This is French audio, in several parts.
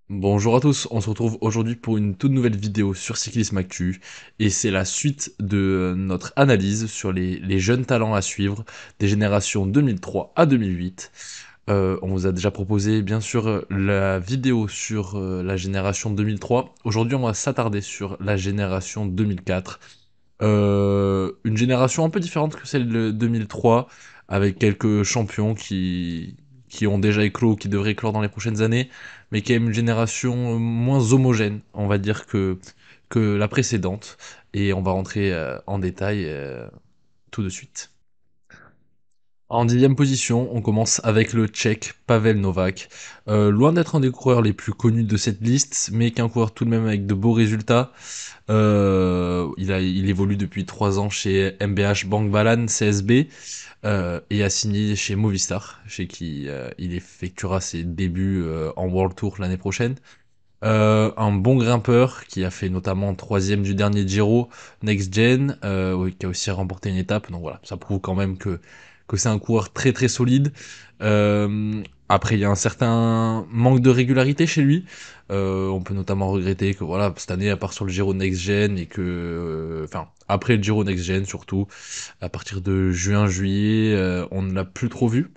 Bonjour à tous, on se retrouve aujourd'hui pour une toute nouvelle vidéo sur Cyclisme Actu et c'est la suite de notre analyse sur les jeunes talents à suivre des générations 2003 à 2008. On vous a déjà proposé bien sûr la vidéo sur la génération 2003. Aujourd'hui on va s'attarder sur la génération 2004. Une génération un peu différente que celle de 2003 avec quelques champions qui ont déjà éclos, qui devraient éclore dans les prochaines années, mais qui est une génération moins homogène, on va dire, que la précédente. Et on va rentrer en détail tout de suite. En 10e position, on commence avec le Tchèque Pavel Novak. Loin d'être un des coureurs les plus connus de cette liste, mais qu'un coureur tout de même avec de beaux résultats. Il évolue depuis 3 ans chez MBH Bank Balan CSB et a signé chez Movistar, chez qui il effectuera ses débuts en World Tour l'année prochaine. Un bon grimpeur qui a fait notamment troisième du dernier Giro Next Gen, oui, qui a aussi remporté une étape. Donc voilà, ça prouve quand même que c'est un coureur très très solide. Après, il y a un certain manque de régularité chez lui. On peut notamment regretter que voilà, cette année, à part sur le Giro Next Gen et que, enfin, après le Giro Next Gen surtout, à partir de juin-juillet, on ne l'a plus trop vu.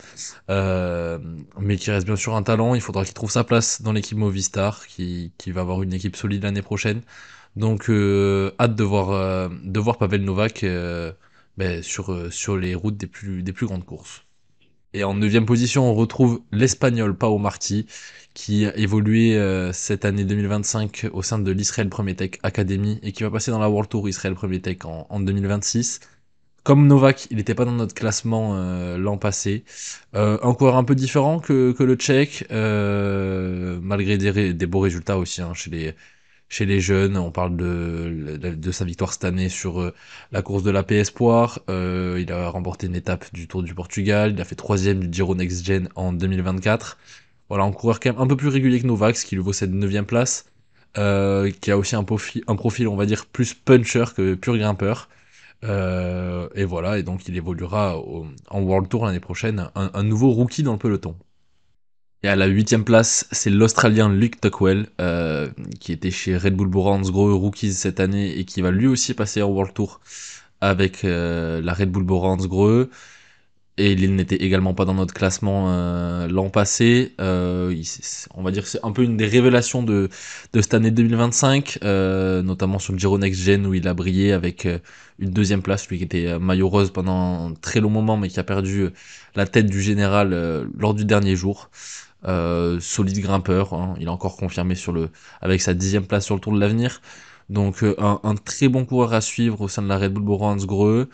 Euh, mais qui reste bien sûr un talent. Il faudra qu'il trouve sa place dans l'équipe Movistar, qui va avoir une équipe solide l'année prochaine. Donc hâte de voir Pavel Novak sur les routes des plus grandes courses. Et en neuvième position, on retrouve l'Espagnol Pau Marti, qui a évolué cette année 2025 au sein de l'Israël Premier Tech Academy et qui va passer dans la World Tour Israël Premier Tech en 2026. Comme Novak, il n'était pas dans notre classement l'an passé. Un coureur un peu différent que le Tchèque, malgré des beaux résultats aussi hein, chez les jeunes. On parle de sa victoire cette année sur la course de la l'AP Espoir. Il a remporté une étape du Tour du Portugal. Il a fait troisième du Giro Next Gen en 2024. Voilà, un coureur quand même un peu plus régulier que Novak, ce qui lui vaut cette neuvième place. Qui a aussi un profil, on va dire, plus puncher que pur grimpeur. Et voilà, et donc il évoluera en World Tour l'année prochaine, un nouveau rookie dans le peloton. Et à la huitième place, c'est l'Australien Luke Tuckwell, qui était chez Red Bull Gros Rookies cette année et qui va lui aussi passer en World Tour avec la Red Bull Gros. Et il n'était également pas dans notre classement l'an passé. On va dire que c'est un peu une des révélations de cette année 2025, notamment sur le Giro Next Gen où il a brillé avec une deuxième place, lui qui était maillot rose pendant un très long moment, mais qui a perdu la tête du général lors du dernier jour. Solide grimpeur, hein, il a encore confirmé avec sa 10e place sur le Tour de l'Avenir. Donc un très bon coureur à suivre au sein de la Red Bull Gros.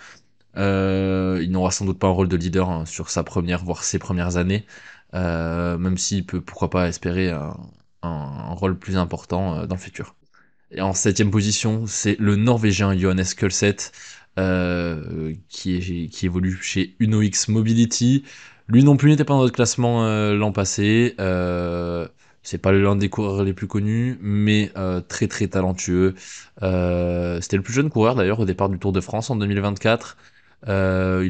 Il n'aura sans doute pas un rôle de leader hein, sur sa première, voire ses premières années, même s'il peut pourquoi pas espérer un rôle plus important dans le futur. Et en septième position, c'est le Norvégien Johannes Kølset, qui évolue chez UnoX Mobility. Lui non plus n'était pas dans notre classement l'an passé. C'est pas l'un des coureurs les plus connus, mais très très talentueux. C'était le plus jeune coureur d'ailleurs au départ du Tour de France en 2024. Il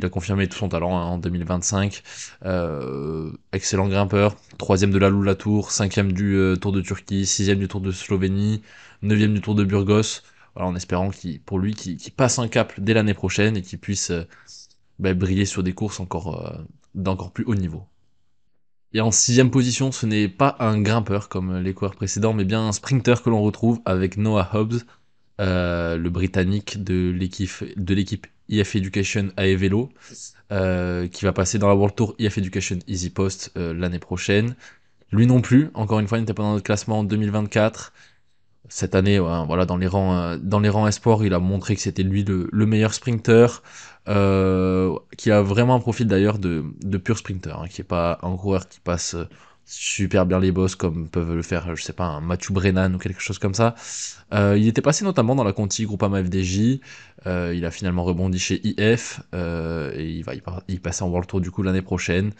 a confirmé tout son talent hein, en 2025. Excellent grimpeur, troisième de la Lula Tour, cinquième du Tour de Turquie, sixième du Tour de Slovénie, neuvième du Tour de Burgos. Voilà, en espérant pour lui qu'il passe un cap dès l'année prochaine et qu'il puisse briller sur des courses d'encore plus haut niveau. Et en sixième position, ce n'est pas un grimpeur comme les coureurs précédents, mais bien un sprinter que l'on retrouve avec Noah Hobbs, le Britannique de l'équipe IF Education AE Vélo, qui va passer dans la World Tour IF Education Easy Post l'année prochaine. Lui non plus, encore une fois, il n'était pas dans notre classement en 2024. Cette année, ouais, voilà, dans les rangs espoirs, il a montré que c'était lui le meilleur sprinter, qui a vraiment un profil d'ailleurs de pur sprinter, hein, qui est pas un coureur qui passe super bien les bosses comme peuvent le faire, je sais pas, un Mathieu Brennan ou quelque chose comme ça. Il était passé notamment dans la Conti Groupama FDJ, il a finalement rebondi chez IF, et il passe en World Tour du coup l'année prochaine.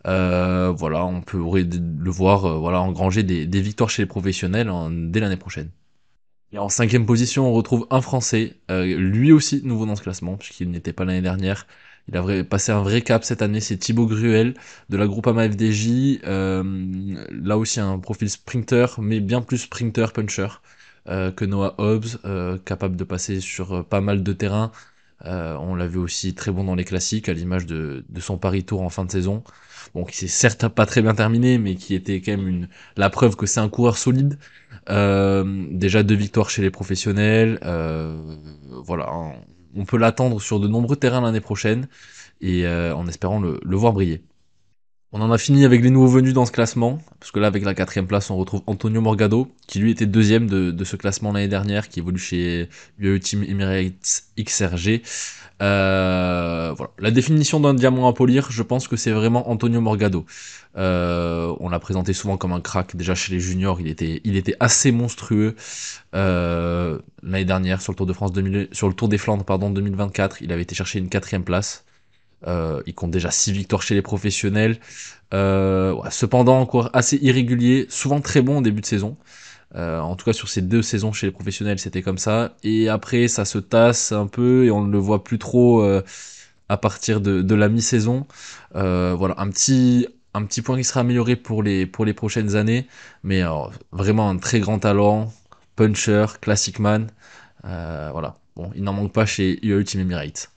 Voilà, on pourrait le voir voilà, engranger des victoires chez les professionnels dès l'année prochaine. Et en cinquième position, on retrouve un Français, lui aussi nouveau dans ce classement, puisqu'il n'était pas l'année dernière. Il a passé un vrai cap cette année, c'est Thibaut Gruel de la Groupama FDJ. Là aussi un profil sprinter, mais bien plus sprinter puncher que Noah Hobbs, capable de passer sur pas mal de terrains. On l'a vu aussi très bon dans les classiques, à l'image de son Paris Tour en fin de saison. Bon, qui s'est certes pas très bien terminé, mais qui était quand même la preuve que c'est un coureur solide. Déjà 2 victoires chez les professionnels. Voilà, hein. On peut l'attendre sur de nombreux terrains l'année prochaine et en espérant le voir briller. On en a fini avec les nouveaux venus dans ce classement, parce que là, avec la 4e place, on retrouve Antonio Morgado, qui lui était deuxième de ce classement l'année dernière, qui évolue chez UAE Team Emirates XRG. Voilà. La définition d'un diamant à polir, je pense que c'est vraiment Antonio Morgado. On l'a présenté souvent comme un crack. Déjà chez les juniors, il était assez monstrueux. L'année dernière, sur le Tour de France 2000, sur le Tour des Flandres, pardon, 2024, il avait été chercher une 4e place. Il compte déjà 6 victoires chez les professionnels. Ouais, cependant, encore assez irrégulier, souvent très bon au début de saison. En tout cas, sur ces 2 saisons chez les professionnels, c'était comme ça. Et après, ça se tasse un peu et on ne le voit plus trop à partir de la mi-saison. Voilà, un petit point qui sera amélioré pour les prochaines années. Mais vraiment un très grand talent, puncher, classic man. Voilà. Bon, il n'en manque pas chez UAE Team Emirates.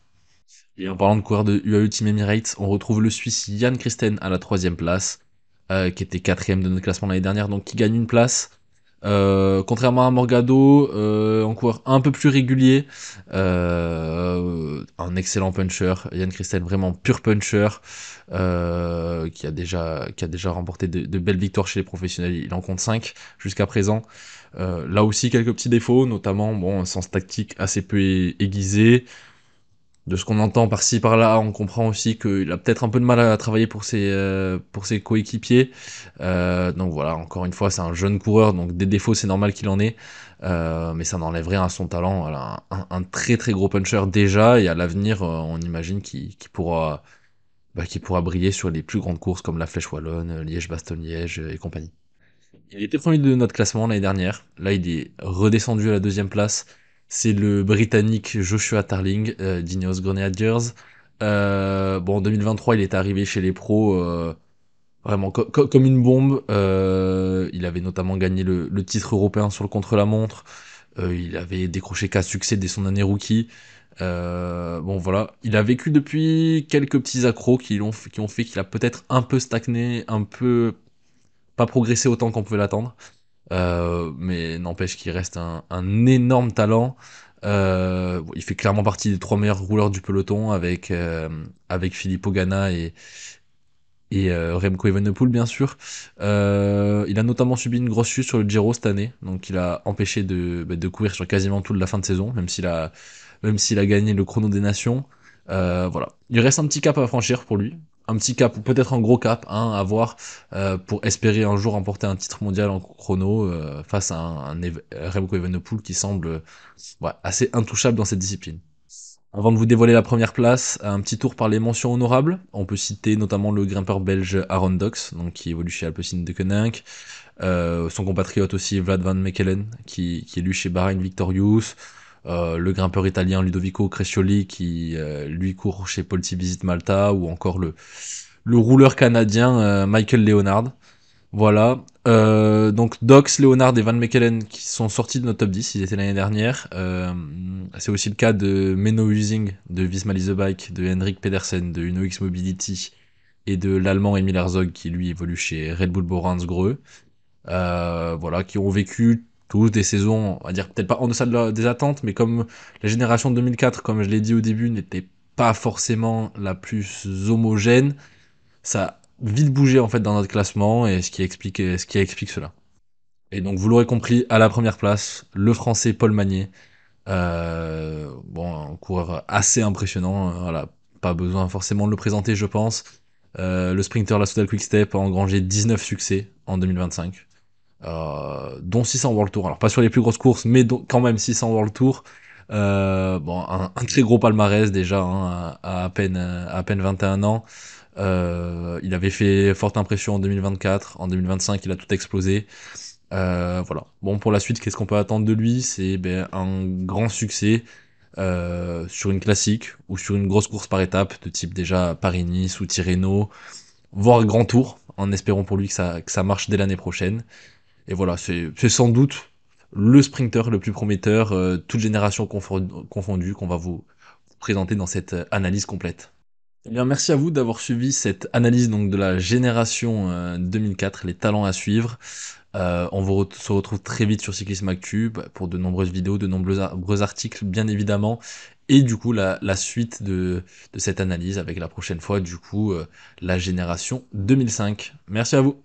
Et en parlant de coureur de UAE Team Emirates, on retrouve le Suisse Jan Christen à la 3e place, qui était 4e de notre classement l'année dernière, donc qui gagne une place. Contrairement à Morgado, un coureur un peu plus régulier, un excellent puncher, Jan Christen vraiment pur puncher, qui a déjà remporté de belles victoires chez les professionnels, il en compte 5 jusqu'à présent. Là aussi quelques petits défauts, notamment bon, un sens tactique assez peu aiguisé, de ce qu'on entend par-ci par-là, on comprend aussi qu'il a peut-être un peu de mal à travailler pour ses coéquipiers. Donc voilà, encore une fois, c'est un jeune coureur, donc des défauts, c'est normal qu'il en ait. Mais ça n'enlève rien à son talent. Voilà, un très très gros puncher déjà, et à l'avenir, on imagine qu'il pourra briller sur les plus grandes courses comme la Flèche Wallonne, Liège-Bastogne-Liège et compagnie. Il était premier de notre classement l'année dernière. Là, il est redescendu à la 2e place. C'est le Britannique Joshua Tarling d'Ineos Grenadiers. Bon, en 2023, il est arrivé chez les pros vraiment comme une bombe. Il avait notamment gagné le titre européen sur le contre-la-montre. Il avait décroché 4 succès dès son année rookie. Bon voilà, il a vécu depuis quelques petits accros qui ont fait qu'il a peut-être un peu stagné, un peu pas progressé autant qu'on pouvait l'attendre. Mais n'empêche qu'il reste un énorme talent. Il fait clairement partie des 3 meilleurs rouleurs du peloton avec Filippo Ganna et Remco Evenepoel bien sûr. Il a notamment subi une grosse chute sur le Giro cette année, donc il a empêché de courir sur quasiment toute la fin de saison, même s'il a gagné le chrono des nations. Voilà, il reste un petit cap à franchir pour lui, un petit cap ou peut-être un gros cap hein, à voir pour espérer un jour remporter un titre mondial en chrono face à Remco Evenepoel qui semble ouais, assez intouchable dans cette discipline. Avant de vous dévoiler la première place, un petit tour par les mentions honorables. On peut citer notamment le grimpeur belge Aaron Dox, donc qui évolue chez Alpecin de Koninck. Son compatriote aussi Vlad van Mechelen, qui est lui chez Bahrain Victorious. Le grimpeur italien Ludovico Crescioli, qui lui court chez Polti Visit Malta. Ou encore le rouleur canadien Michael Leonard. Voilà. Donc Dox, Leonard et Van Mechelen qui sont sortis de notre top 10, ils étaient l'année dernière. C'est aussi le cas de Menno Husing, de Visma Lease a Bike, de Henrik Pedersen, de Uno X Mobility et de l'allemand Emil Herzog qui lui évolue chez Red Bull Borans Greux. Voilà, qui ont vécu tous des saisons, on va dire peut-être pas en deçà des attentes, mais comme la génération de 2004, comme je l'ai dit au début, n'était pas forcément la plus homogène, ça a vite bougé en fait dans notre classement et ce qui explique cela. Et donc vous l'aurez compris, à la première place, le français Paul Magnier. Bon, un coureur assez impressionnant, voilà, pas besoin forcément de le présenter je pense. Le sprinter La Soudal Quick-Step a engrangé 19 succès en 2025, dont 600 World Tour. Alors pas sur les plus grosses courses, mais quand même 600 World Tour. Bon, un très gros palmarès déjà, hein, à peine 21 ans. Il avait fait forte impression en 2024. En 2025, il a tout explosé. Voilà. Bon, pour la suite, qu'est-ce qu'on peut attendre de lui? C'est un grand succès. sur une classique ou sur une grosse course par étape, de type déjà Paris-Nice ou Tirreno, voire Grand Tour, en espérant pour lui que ça marche dès l'année prochaine. Et voilà, c'est sans doute le sprinter le plus prometteur, toute génération confondue, qu'on va vous présenter dans cette analyse complète. Eh bien, merci à vous d'avoir suivi cette analyse donc de la génération 2004, les talents à suivre. Se retrouve très vite sur Cyclisme Actu pour de nombreuses vidéos, de nombreux articles, bien évidemment. Et du coup, la suite de cette analyse avec la prochaine fois, du coup, la génération 2005. Merci à vous.